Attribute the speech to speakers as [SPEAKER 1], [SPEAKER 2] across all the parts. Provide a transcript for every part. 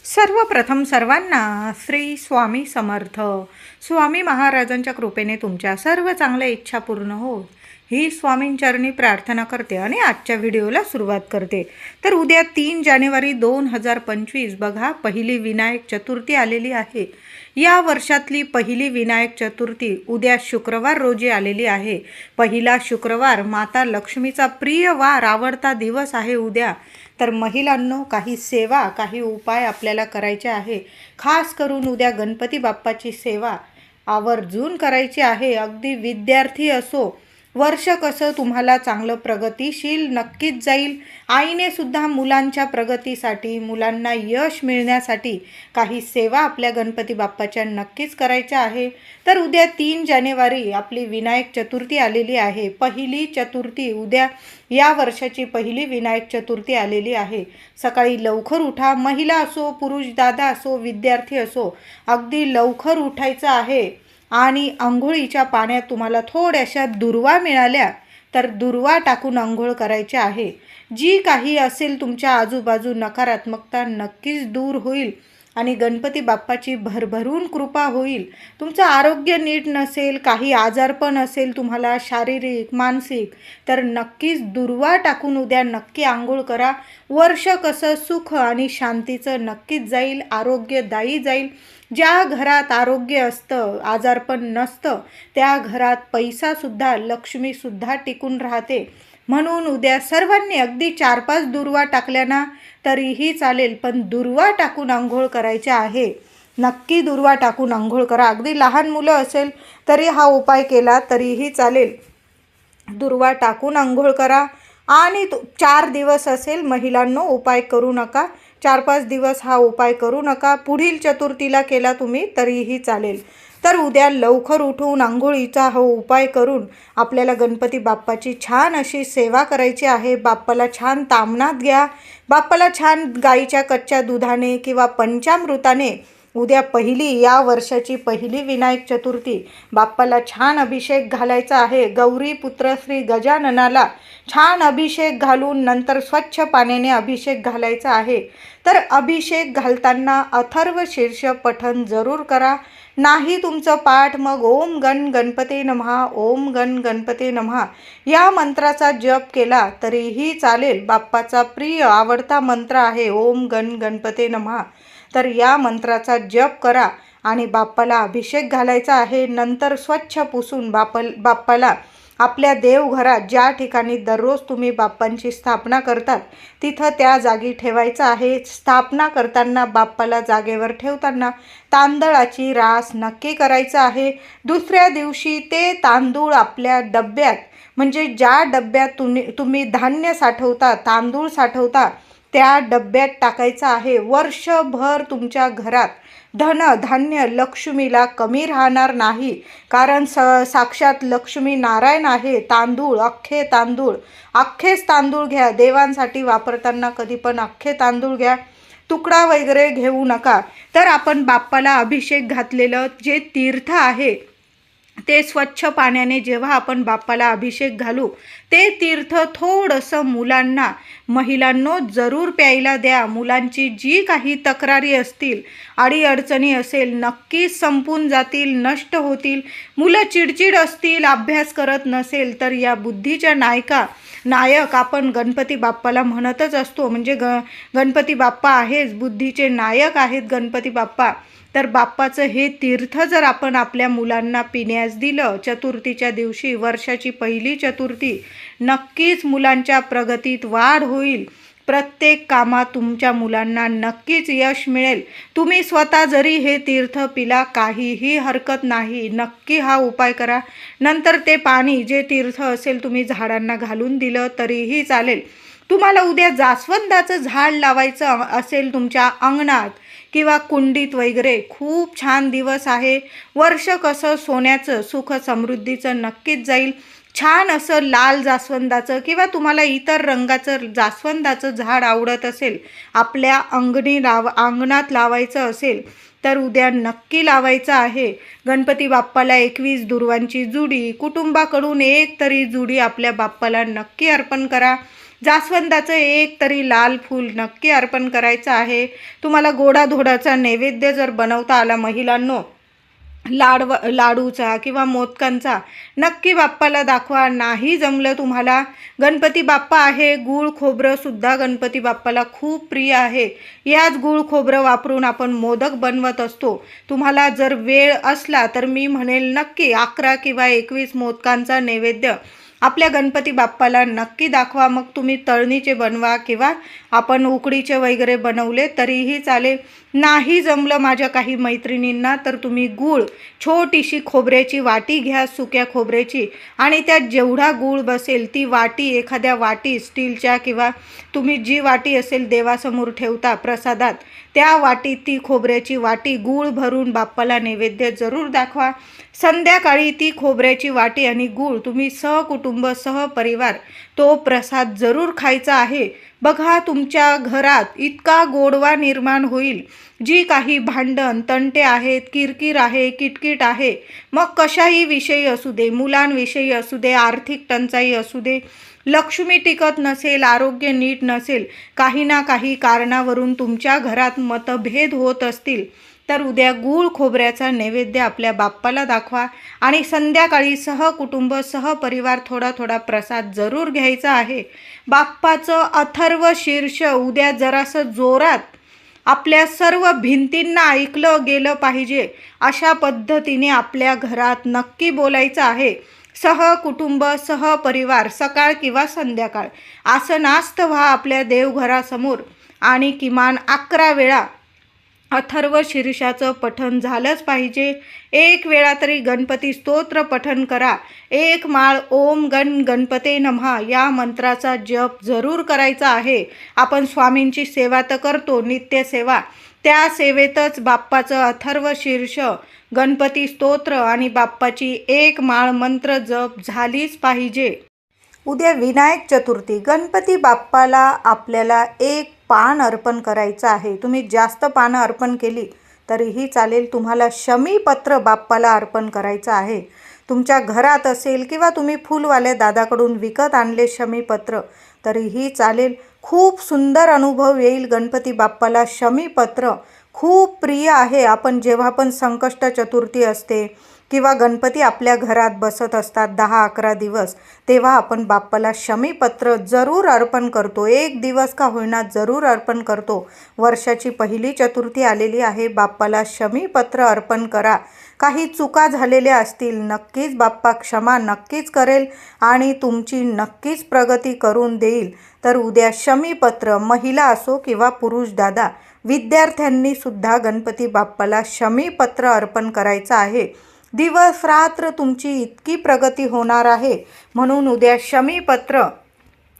[SPEAKER 1] सर्वप्रथम सर्वांना श्री स्वामी समर्थ. स्वामी महाराजांच्या कृपेने तुमच्या सर्व चांगल्या इच्छा पूर्ण होत ही स्वामींचरणी प्रार्थना करते आणि आजच्या व्हिडिओला सुरुवात करते. तर उद्या 3 जानेवारी 2025 बघा, पहिली विनायक चतुर्थी आलेली आहे. या वर्षातली पहिली विनायक चतुर्थी उद्या शुक्रवार रोजी आलेली आहे. पहिला शुक्रवार, माता लक्ष्मीचा प्रिय वार, आवडता दिवस आहे उद्या. तर महिलांनो, काही सेवा, काही उपाय आपल्याला करायचे आहे. खास करून उद्या गणपती बाप्पाची सेवा आवर्जून करायची आहे. अगदी विद्यार्थी असो, वर्ष कसं तुम्हाला चांगलं प्रगतिशील नक्कीच जाईल. आईने सुद्धा मुलांच्या प्रगतीसाठी, मुलांना यश मिळण्यासाठी काही सेवा आपल्या गणपती बाप्पाच्या नक्कीच करायच्या आहे. तर उद्या 3 जानेवारी आपली विनायक चतुर्थी आलेली आहे. पहिली चतुर्थी उद्या, या वर्षाची पहिली विनायक चतुर्थी आलेली आहे. सकाळी लवकर उठा. महिला असो, पुरुष दादा असो, विद्यार्थी असो, अगदी लवकर उठायचं आहे. आणि अंघोळीच्या पाण्यात तुम्हाला थोड्याशा दुर्वा मिळाल्या तर दुर्वा टाकून अंघोळ करायचे आहे. जी काही असेल तुमच्या आजूबाजू नकारात्मकता नक्कीच दूर होईल आणि गणपती बाप्पाची भरभरून कृपा होईल. तुमचं आरोग्य नीट नसेल, काही आजारपण असेल तुम्हाला शारीरिक मानसिक, तर नक्कीच दुर्वा टाकून उद्या नक्की आंघोळ करा. वर्ष कसं सुख आणि शांतीचं नक्कीच जाईल, आरोग्यदायी जाईल. ज्या घरात आरोग्य असतं, आजारपण नसतं, त्या घरात पैसासुद्धा, लक्ष्मीसुद्धा टिकून राहते. म्हणून उद्या सर्वांनी अगदी 4-5 दुर्वा टाकल्या ना तरीही चालेल, पण दुर्वा टाकून अंघोळ करायचे आहे. नक्की दुर्वा टाकून अंघोळ करा. अगदी लहान मुलं असेल तरी हा उपाय केला तरीही चालेल. दुर्वा टाकून अंघोळ करा. आणि 4 दिवस असेल महिलांनो, उपाय करू नका. 4-5 दिवस हा उपाय करू नका. पुढील चतुर्थीला केला तुम्ही तरीही चालेल. तर उद्या लवकर उठून अंघोळीचा हा उपाय करून आपल्याला गणपती बाप्पाची छान अशी सेवा करायची आहे. बाप्पाला छान तामणात घ्या. बाप्पाला छान गाईच्या कच्च्या दुधाने किंवा पंचामृताने उद्या या वर्षाची पहिली विनायक चतुर्थी बाप्पाला छान अभिषेक घालायचा आहे. गौरी पुत्र श्री गजाननाला छान अभिषेक घालून नंतर स्वच्छ पाण्याने अभिषेक घालायचा आहे. तर अभिषेक घालताना अथर्व शीर्ष पठण जरूर करा. नाही तुमचं पाठ, मग ओम गण गणपते नमः, ओम गण गणपते नमः या मंत्राचा जप केला तरीही चालेल. बाप्पाचा प्रिय आवडता मंत्र आहे ओम गण गणपते नमः. तर या मंत्राचा जप करा आणि बाप्पाला अभिषेक घालायचा आहे. नंतर स्वच्छ पुसून बाप्पाला आपल्या देवघरात, ज्या ठिकाणी दररोज तुम्ही बाप्पांची स्थापना करतात, तिथं त्या जागी ठेवायचं आहे. स्थापना करताना, बाप्पाला जागेवर ठेवताना तांदळाची रास नक्की करायचं आहे. दुसऱ्या दिवशी ते तांदूळ आपल्या डब्यात, म्हणजे ज्या डब्यात तुम्ही धान्य साठवता, तांदूळ साठवता, त्या डब्यात टाकायचं आहे. वर्षभर तुमच्या घरात धान्य लक्ष्मीला कमी राहणार नाही, कारण साक्षात लक्ष्मी नारायण आहे. तांदूळ, अख्खेच तांदूळ घ्या. देवांसाठी वापरताना कधी पण अख्खे तांदूळ घ्या, तुकडा वगैरे घेऊ नका. तर आपण बाप्पाला अभिषेक घातलेलं जे तीर्थ आहे ते स्वच्छ पाण्याने जेव्हा आपण बाप्पाला अभिषेक घालू, ते तीर्थ थोडंसं मुलांना, महिलांनो जरूर प्यायला द्या. मुलांची जी काही तक्रारी असतील, अडीअडचणी असेल, नक्कीच संपून जातील, नष्ट होतील. मुलं चिडचिड असतील, अभ्यास करत नसेल, तर या बुद्धीच्या नायक आपण गणपती बाप्पाला म्हणतच असतो. म्हणजे गणपती बाप्पा आहेच, बुद्धीचे नायक आहेत गणपती बाप्पा. तर बाप्पाचं हे तीर्थ जर आपण आपल्या मुलांना पिण्यास दिलं चतुर्थीच्या दिवशी, वर्षाची पहिली चतुर्थी, नक्कीच मुलांच्या प्रगतीत वाढ होईल. प्रत्येक कामात तुमच्या मुलांना नक्कीच यश मिळेल. तुम्ही स्वतः जरी हे तीर्थ पिला, काहीही हरकत नाही. नक्की हा उपाय करा. नंतर ते पाणी, जे तीर्थ असेल, तुम्ही झाडांना घालून दिलं तरीही चालेल. तुम्हाला उद्या जास्वंदाचं झाड लावायचं असेल तुमच्या अंगणात किंवा कुंडीत वगैरे, खूप छान दिवस आहे. वर्ष कसं सोन्याचं, सुख समृद्धीचं नक्कीच जाईल. छान असं लाल जास्वंदाचं किंवा तुम्हाला इतर रंगाचं जास्वंदाचं झाड आवडत असेल, आपल्या अंगणात लावायचं असेल, तर उद्या नक्की लावायचं आहे. गणपती बाप्पाला 21 दुर्वांची जुडी, कुटुंबाकडून एक तरी जुडी आपल्या बाप्पाला नक्की अर्पण करा. जास्वंदाचं एक तरी लाल फूल नक्की अर्पण करायचं आहे। तुम्हाला गोडाधोडाचा नैवेद्य जर बनवता आला महिलांनो, लाडूचा किंवा मोदकांचा, नक्की बाप्पाला दाखवा। नाही जमलं तुम्हाला, गणपती बाप्पा आहे, गूळ खोबरंसुद्धा गणपती बाप्पाला खूप प्रिय आहे। याच गूळ खोबरं वापरून आपण मोदक बनवत असतो। तुम्हाला जर वेळ असला तर मी म्हणेल नक्की 11 किंवा 21 मोदकांचा नैवेद्य आपल्या गणपती बाप्पाला नक्की दाखवा। मग तुम्ही तळणीचे बनवा किंवा आपण उकडीचे वगैरे बनवले तरीही चालेल। नाही जमलं माझ्या काही मैत्रिणींना तर तुम्ही गूळ, छोटीशी खोबऱ्याची वाटी घ्या, सुक्या खोबऱ्याची, आणि त्यात जेवढा गूळ बसेल ती वाटी, एखाद्या वाटी स्टीलच्या किंवा तुम्ही जी वाटी असेल देवासमोर ठेवता प्रसादात, त्या वाटीत ती खोबऱ्याची वाटी गूळ भरून बाप्पाला नैवेद्य जरूर दाखवा। संध्याकाळी ती खोबऱ्याची वाटी आणि गूळ तुम्ही सहकुटुंब सहपरिवार तो प्रसाद जरूर खायचा आहे। बघा, तुमच्या घरात इतका गोडवा निर्माण होईल। जी काही भांडण तंटे आहेत, किरकिर आहे, किटकिट आहे, मग कशाही विषयी असू दे, मुलांविषयी असू दे, आर्थिक टंचाई असू दे, लक्ष्मी टिकत नसेल, आरोग्य नीट नसेल, काही ना काही कारणावरून तुमच्या घरात मतभेद होत असतील, तर उद्या गूळ खोबऱ्याचा नैवेद्य आपल्या बाप्पाला दाखवा आणि संध्याकाळी सहकुटुंब सहपरिवार थोडा थोडा प्रसाद जरूर घ्यायचा आहे। बाप्पाचं अथर्व शीर्ष उद्या जरासं जोरात आपल्या सर्व भिंतींना ऐकलं गेलं पाहिजे, अशा पद्धतीने आपल्या घरात नक्की बोलायचं आहे। सहकुटुंब सहपरिवार सकाळ किंवा संध्याकाळ आसनास्थ व्हा आपल्या देवघरासमोर आणि किमान 11 वेळा अथर्व शीर्षाचं पठण झालंच पाहिजे। एक वेळा तरी गणपती स्तोत्र पठण करा। एक माळ ओम गणपते नमः या मंत्राचा जप जरूर करायचा आहे। आपण स्वामींची सेवा तर करतो, नित्यसेवा, त्या सेवेतच बाप्पाचं अथर्व शीर्ष, गणपती स्तोत्र आणि बाप्पाची एक माळ मंत्र जप झालीच पाहिजे। उद्या विनायक चतुर्थी, गणपती बाप्पाला आपल्याला एक पान अर्पण करायचं आहे। तुम्ही जास्त पानं अर्पण केली तरीही चालेल। तुम्हाला शमीपत्र बाप्पाला अर्पण करायचं आहे। तुमच्या घरात असेल किंवा तुम्ही फुलवाल्या दादाकडून विकत आणले शमीपत्र तरीही चालेल। खूप सुंदर अनुभव येईल। गणपती बाप्पाला शमीपत्र खूप प्रिय आहे। आपण जेव्हा पण संकष्ट चतुर्थी असते किंवा गणपती आपल्या घरात बसत असतात 10-11 दिवस, तेव्हा आपण बाप्पाला शमीपत्र जरूर अर्पण करतो। एक दिवस का होईना जरूर अर्पण करतो। वर्षाची पहिली चतुर्थी आलेली आहे, बाप्पाला शमीपत्र अर्पण करा। काही चुका झालेल्या असतील, नक्कीच बाप्पा क्षमा नक्कीच करेल आणि तुमची नक्कीच प्रगती करून देईल। तर उद्या शमीपत्र, महिला असो किंवा पुरुष दादा, विद्यार्थ्यांनी सुद्धा गणपती बाप्पाला शमीपत्र अर्पण करायचं आहे। दिवस रात्र तुमची इतकी प्रगती होणार आहे, म्हणून उद्या शमीपत्र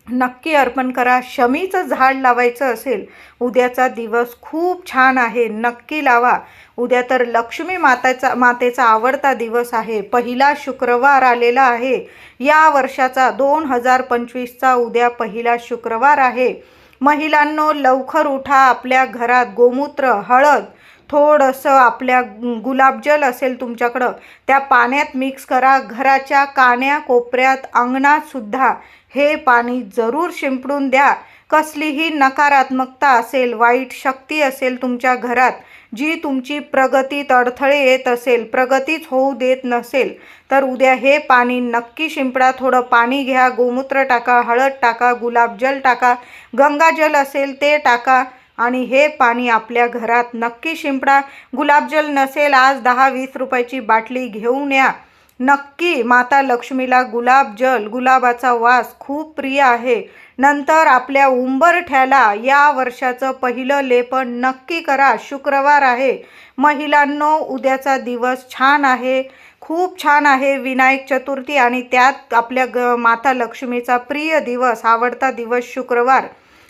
[SPEAKER 1] नक्की अर्पण करा। शमीचं झाड लावायचं असेल, उद्याचा दिवस खूप छान आहे, नक्की लावा। उद्या तर लक्ष्मी मातेचा आवडता दिवस आहे। पहिला शुक्रवार आलेला आहे या वर्षाचा, 2025चा उद्या पहिला शुक्रवार आहे। महिलांनो, लवकर उठा। आपल्या घरात गोमूत्र, हळद, थोडंसं आपल्या गुलाबजल असेल तुमच्याकडं, त्या पाण्यात मिक्स करा। घराच्या कान्या कोपऱ्यात, अंगणात सुद्धा हे पाणी जरूर शिंपडून द्या। कसलीही नकारात्मकता असेल, वाईट शक्ती असेल तुमच्या घरात, जी तुमची प्रगतीत अडथळे येत असेल, प्रगतीच होऊ देत नसेल, तर उद्या हे पाणी नक्की शिंपडा। थोडं पाणी घ्या, गोमूत्र टाका, हळद टाका, गुलाबजल टाका, गंगाजल असेल ते टाका आणि हे पाणी आपल्या घरात नक्की शिंपडा। गुलाबजल नसेल, आज 10-20 रुपयाची बाटली घेऊन या। नक्की माता लक्ष्मीला गुलाबजल, गुलाबाचा वास खूप प्रिय आहे। नंतर आपल्या उंबरठ्याला या वर्षाचं पहिलं लेपन नक्की करा। शुक्रवार आहे महिलांनो, उद्याचा दिवस छान आहे, खूप छान आहे। विनायक चतुर्थी आणि त्यात आपल्या माता लक्ष्मीचा प्रिय दिवस, आवडता दिवस शुक्रवार,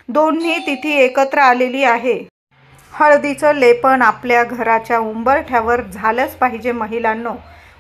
[SPEAKER 1] दोन्ही तिथी एकत्र आलेली आहे। हळदीचं लेपन आपल्या घराच्या उंबरठ्यावर झालंच पाहिजे महिलांनो।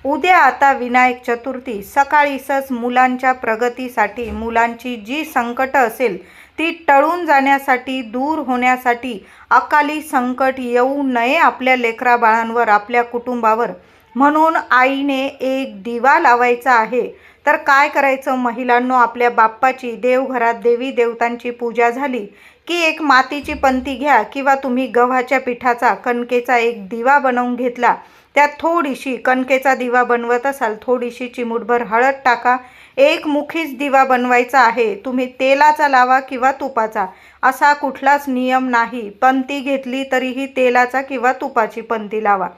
[SPEAKER 1] उद्या आता विनायक चतुर्थी, सकाळीच मुलांच्या प्रगतीसाठी, मुलांची जी संकट असेल ती टळून जाण्यासाठी, दूर होण्यासाठी, अकाली संकट येऊ नये आपल्या लेकराबाळांवर, आपल्या कुटुंबावर, म्हणून आईने एक दिवा लावायचा आहे. तर काय करायचं महिलांनो, आपल्या बाप्पाची देवघरात देवी देवतांची पूजा झाली की एक मातीची पंती घ्या किंवा तुम्ही गव्हाच्या पिठाचा कणकेचा एक दिवा बनवून घेतला. त्यात थोडीशी कणकेचा दिवा बनवत असाल थोडीशी चिमूटभर हळद टाका. एक मुखीच दिवा बनवायचा आहे. तुम्ही तेलाचा लावा किंवा तुपाचा, असा कुठलाच नियम नाही. पंती घेतली तरीही तेलाचा किंवा तुपाची पंती लावा.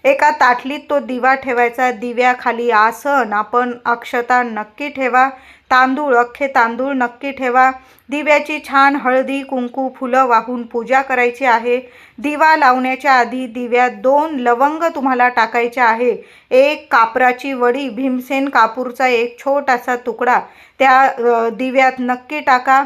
[SPEAKER 1] एका ताटलीत तो दिवा ठेवायचा. दिव्याखाली आसन, आपण अक्षता नक्की ठेवा. तांदूळ, अख्खे तांदूळ नक्की ठेवा. दिव्याची छान हळदी कुंकू फुलं वाहून पूजा करायची आहे. दिवा लावण्याच्या आधी दिव्यात 2 लवंग तुम्हाला टाकायचे आहे. एक कापराची वडी, भीमसेन कापूरचा एक छोटासा तुकडा त्या दिव्यात नक्की टाका.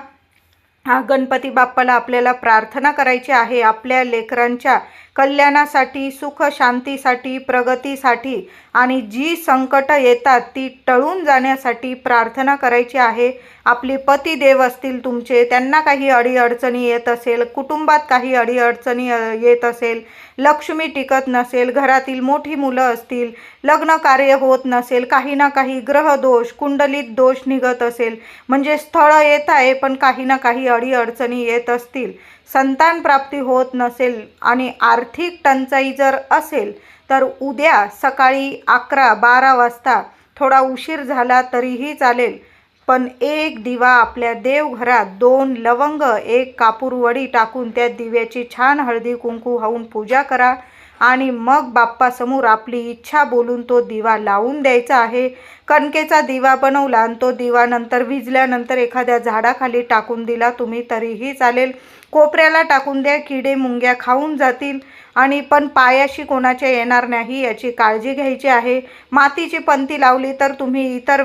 [SPEAKER 1] गणपती बाप्पाला आपल्याला प्रार्थना करायची आहे आपल्या लेकरांच्या कल्याणासाठी, सुख शांतीसाठी, प्रगतीसाठी आणि जी संकट येतात ती टळून जाण्यासाठी प्रार्थना करायची आहे. आपले पतिदेव असतील तुमचे, त्यांना काही अडीअडचणी येत असेल, कुटुंबात काही अडीअडचणी येत असेल, लक्ष्मी टिकत नसेल, घरातील मोठी मुलं असतील, लग्न कार्य होत नसेल, काही ना काही ग्रहदोष, कुंडलीत दोष निघत असेल, म्हणजे स्थळ येत आहे पण काही ना काही अडीअडचणी येत असतील, संतान प्राप्ती होत नसेल आणि आर्थिक टंचाई जर असेल तर उद्या सकाळी 11-12 वाजता, थोडा उशीर झाला तरीही चालेल, पण एक दिवा आपल्या देवघरात 2 लवंग, एक कापूरवडी टाकून त्या दिव्याची छान हळदी कुंकू वाहून पूजा करा आणि मग बाप्पासमोर आपली इच्छा बोलून तो दिवा लावून द्यायचा आहे. कणकेचा दिवा बनवला आणि तो दिवा नंतर विजल्यानंतर एखाद्या झाडाखाली टाकून दिला तुम्ही तरीही चालेल. कोपऱ्याला टाकून द्या, किडे मुंग्या खाऊन जातील आणि पण पायाशी कोणाच्या येणार नाही याची काळजी घ्यायची आहे. मातीची पंती लावली तर तुम्ही इतर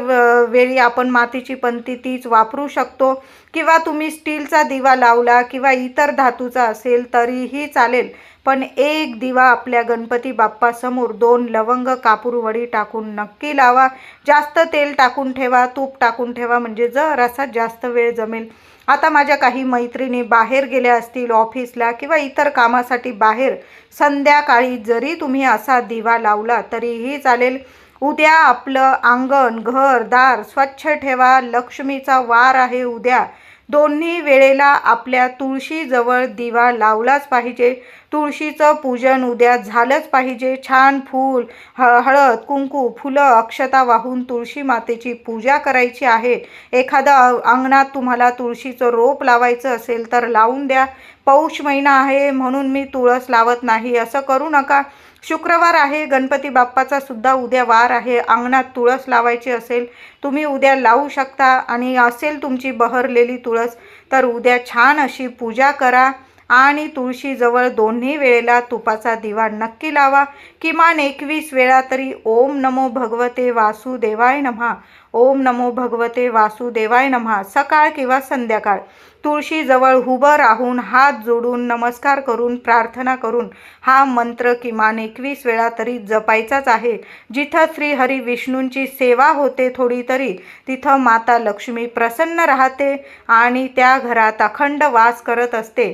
[SPEAKER 1] वेळी आपण मातीची पंती तीच वापरू शकतो किंवा तुम्ही स्टीलचा दिवा लावला किंवा इतर धातूचा असेल तरीही चालेल, पण एक दिवा आपल्या गणपती बाप्पासमोर 2 लवंग कापूरवडी टाकून नक्की लावा. जास्त तेल टाकून ठेवा, तूप टाकून ठेवा, म्हणजे जरासा जास्त वेळ जमेल. आता माझ्या काही मैत्रिणी बाहेर गेल्या असतील ऑफिसला किंवा इतर कामासाठी बाहेर, संध्याकाळी जरी तुम्ही असा दिवा लावला तरीही चालेल. उद्या आपलं अंगण, घर, दार स्वच्छ ठेवा. लक्ष्मीचा वार आहे उद्या. दोन्ही वेळेला आपल्या तुळशीजवळ दिवा लावलाच पाहिजे. तुळशीचं पूजन उद्या झालंच पाहिजे. छान फूल, हळद कुंकू, फुलं, अक्षता वाहून तुळशी मातेची पूजा करायची आहे. एखादा अंगणात तुम्हाला तुळशीचं रोप लावायचं असेल तर लावून द्या. पौष महिना आहे म्हणून मी तुळस लावत नाही असं करू नका. शुक्रवार आहे, गणपती बाप्पाचा सुद्धा उद्या वार आहे. अंगणात तुळस लावायची असेल तुम्ही उद्या लावू शकता आणि असेल तुमची बहरलेली तुळस तर उद्या छान अशी पूजा करा आणि तुळशीजवळ दोन्ही वेळेला तुपाचा दिवा नक्की लावा. किमान 21 वेळा तरी ओम नमो भगवते वासुदेवाय नमः, ओम नमो भगवते वासुदेवाय नमः सकाळ किंवा संध्याकाळ तुळशीजवळ उभं राहून हात जोडून नमस्कार करून प्रार्थना करून हा मंत्र किमान 21 वेळा तरी जपायचाच आहे. जिथं श्री हरी विष्णूंची सेवा होते थोडी तरी तिथं माता लक्ष्मी प्रसन्न राहते आणि त्या घरात अखंड वास करत असते.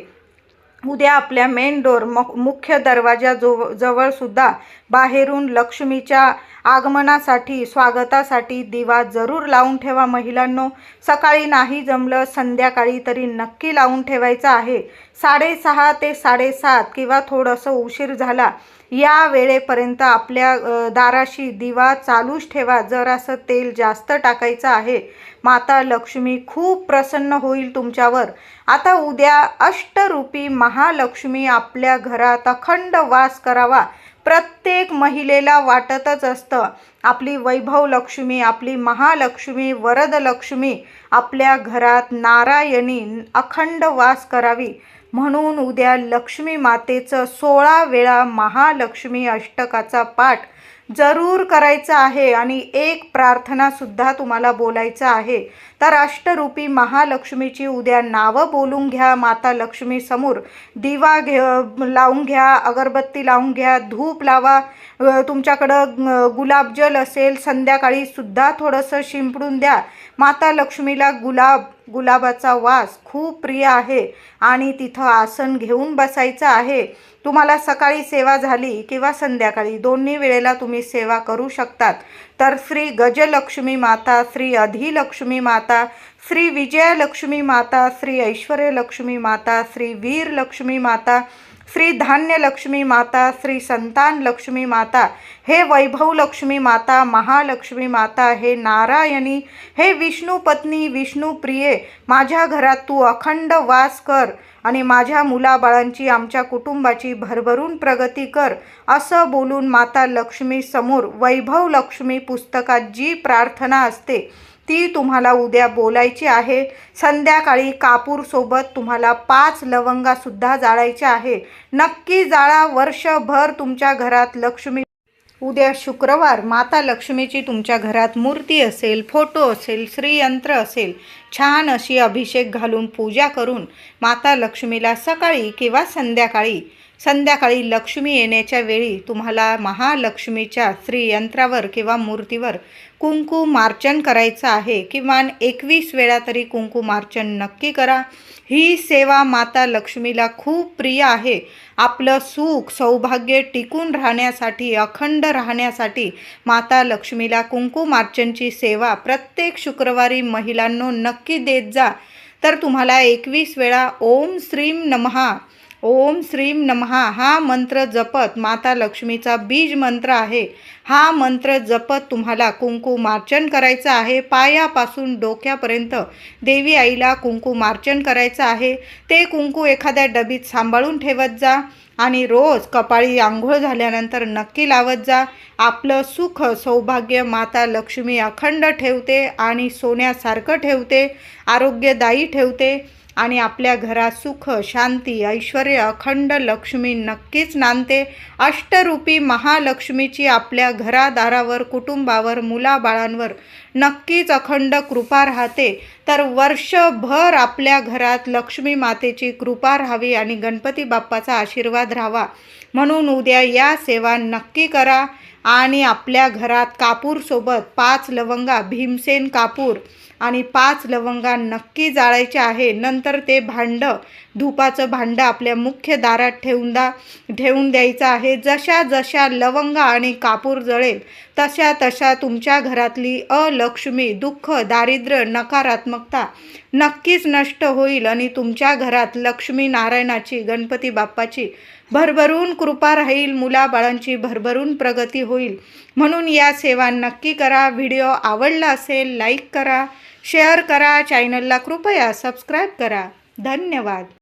[SPEAKER 1] उद्या आपल्या मेन डोर मुख्य दरवाजा जवळ सुद्धा बाहेरून लक्ष्मीच्या आगमनासाठी, स्वागतासाठी दिवा जरूर लावून ठेवा महिलांनो. सकाळी नाही जमलं संध्याकाळी तरी नक्की लावून ठेवायचं आहे. 6:30 ते 7:30 किंवा थोडंसं उशीर झाला या वेळेपर्यंत आपल्या दाराशी दिवा चालूच ठेवा. जरासं तेल जास्त टाकायचं आहे. माता लक्ष्मी खूप प्रसन्न होईल तुमच्यावर. आता उद्या अष्टरूपी महालक्ष्मी आपल्या घरात अखंड वास करावा. प्रत्येक महिलेला वाटतच असतं आपली वैभव लक्ष्मी, आपली महालक्ष्मी, वरदलक्ष्मी आपल्या घरात नारायणी अखंड वास करावी. म्हणून उद्या लक्ष्मी मातेचं 16 वेळा महालक्ष्मी अष्टकाचा पाठ जरूर करायचं आहे आणि एक प्रार्थनासुद्धा तुम्हाला बोलायचं आहे. तर अष्टरूपी महालक्ष्मीची उद्या नावं बोलून घ्या. माता लक्ष्मी समोर दिवा लावून घ्या, अगरबत्ती लावून घ्या, धूप लावा. तुमच्याकडं गुलाबजल असेल संध्याकाळी सुद्धा थोडंसं शिंपडून द्या. माता लक्ष्मीला गुलाब गुलाबाचा वास खूप प्रिय आहे आणि तिथं आसन घेऊन बसायचं आहे. तुम्हाला सकाळी सेवा झाली किंवा संध्याकाळी दोन्ही वेळेला तुम्ही सेवा करू शकतात. तर श्री गजलक्ष्मी माता, श्री अधिलक्ष्मी माता, श्री विजयालक्ष्मी माता, श्री ऐश्वर्यलक्ष्मी माता, श्री वीरलक्ष्मी माता, श्री धान्य लक्ष्मी माता, श्री संतान लक्ष्मी माता, हे वैभव लक्ष्मी माता, महालक्ष्मी माता, हे नारायणी, हे विष्णू पत्नी, विष्णू प्रिये, माझ्या घरात तू अखंड वास कर आणि माझ्या मुलाबाळांची, आमच्या कुटुंबाची भरभरून प्रगती कर, असं बोलून माता लक्ष्मी समोर वैभव लक्ष्मी पुस्तकात जी प्रार्थना असते ती तुम्हाला उद्या बोलायची आहे. संध्याकाळी कापूरसोबत तुम्हाला 5 लवंगासुद्धा जाळायच्या आहे. नक्की जाळा. वर्षभर तुमच्या घरात लक्ष्मी. उद्या शुक्रवार, माता लक्ष्मीची तुमच्या घरात मूर्ती असेल, फोटो असेल, श्रीयंत्र असेल, छान अशी अभिषेक घालून पूजा करून माता लक्ष्मीला सकाळी किंवा संध्याकाळी लक्ष्मी येण्याच्या वेळी तुम्हाला महालक्ष्मीच्या श्रीयंत्रावर किंवा मूर्तीवर कुंकुमार्चन करायचं आहे. किमान 21 वेळा तरी कुंकुमार्चन नक्की करा. ही सेवा माता लक्ष्मीला खूप प्रिय आहे. आपलं सुख सौभाग्य टिकून राहण्यासाठी, अखंड राहण्यासाठी माता लक्ष्मीला कुंकुमार्चनची सेवा प्रत्येक शुक्रवारी महिलांनो नक्की देत जा. तर तुम्हाला 21 वेळा ओम श्रीम नमः, ओम श्रीम नमः हा मंत्र जपत, माता लक्ष्मीचा बीज मंत्र आहे, हा मंत्र जपत तुम्हाला कुंकुमार्चन करायचं आहे. पायापासून डोक्यापर्यंत देवी आईला कुंकुमार्चन करायचं आहे. ते कुंकू एखाद्या डबीत सांभाळून ठेवत जा आणि रोज कपाळी आंघोळ झाल्यानंतर नक्की लावत जा. आपलं सुख सौभाग्य माता लक्ष्मी अखंड ठेवते आणि सोन्यासारखं ठेवते, आरोग्यदायी ठेवते आणि आपल्या घरात सुख, शांती, ऐश्वर्य, अखंड लक्ष्मी नक्कीच नांदते. अष्टरूपी महालक्ष्मीची आपल्या घरादारावर, कुटुंबावर, मुलाबाळांवर नक्कीच अखंड कृपा राहते. तर वर्षभर आपल्या घरात लक्ष्मी मातेची कृपा राहावी आणि गणपती बाप्पाचा आशीर्वाद राहावा म्हणून उद्या या सेवा नक्की करा. आणि आपल्या घरात कापूरसोबत 5 लवंगा, भीमसेन कापूर आणि 5 लवंगा नक्की जाळायचे आहे. नंतर ते धुपाचं भांडं आपल्या मुख्य दारात ठेवून द्यायचं आहे. जशा लवंगा आणि कापूर जळेल तशा तुमच्या घरातली अलक्ष्मी, दुःख, दारिद्र्य, नकारात्मकता नक्कीच नष्ट होईल आणि तुमच्या घरात लक्ष्मी नारायणाची, गणपती बाप्पाची भरभरून कृपा राहील, मुलाबाळांची भरभरून प्रगती होईल. म्हणून या सेवा नक्की करा. व्हिडिओ आवडला असेल लाईक करा, शेअर करा, चॅनलला कृपया सबस्क्राईब करा. धन्यवाद.